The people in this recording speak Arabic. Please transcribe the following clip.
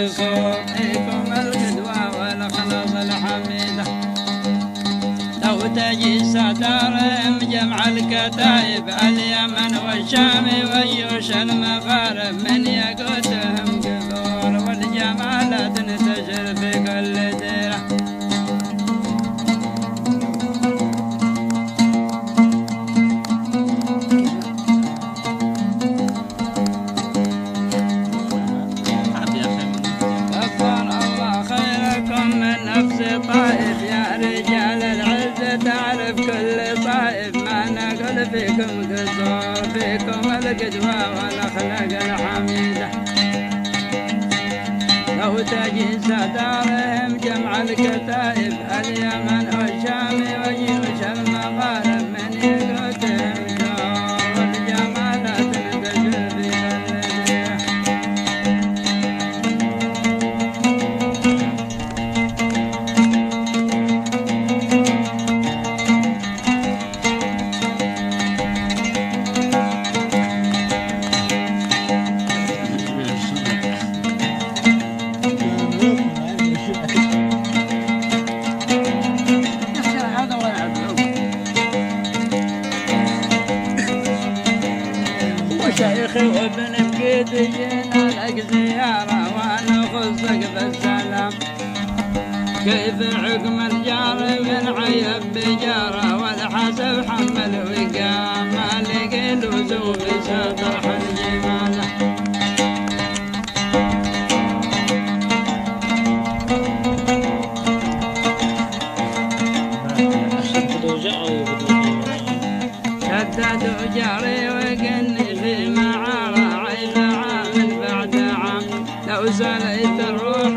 قصور فيكم القدوة والأخلاص الحميدة. لو تجي ستارهم جمع الكتائب اليمن والشام وجيوش المغارب من يقودهم قصور والجمالات تنتشر في كل ديرة. طائف يا رجال العز تعرف كل طائف ما نقول فيكم قصور فيكم القدوة والأخلاق الحميدة. لو تجي ستارهم جمع الكتائب اليمن والشام وجيوش المغارب من يقودهم قصور والجمالات تنتشر في كل ديرة. شيخي وابن بقيت جينا لك زيارة ونخصك بالسلام. كيف عقم الجار من عيب بجارة والحسب حمل وقام ما لقي لزوم في سطح الجمالة. شدد جاري وقني في معارة عيب عام بعد عام. لو سليت الروح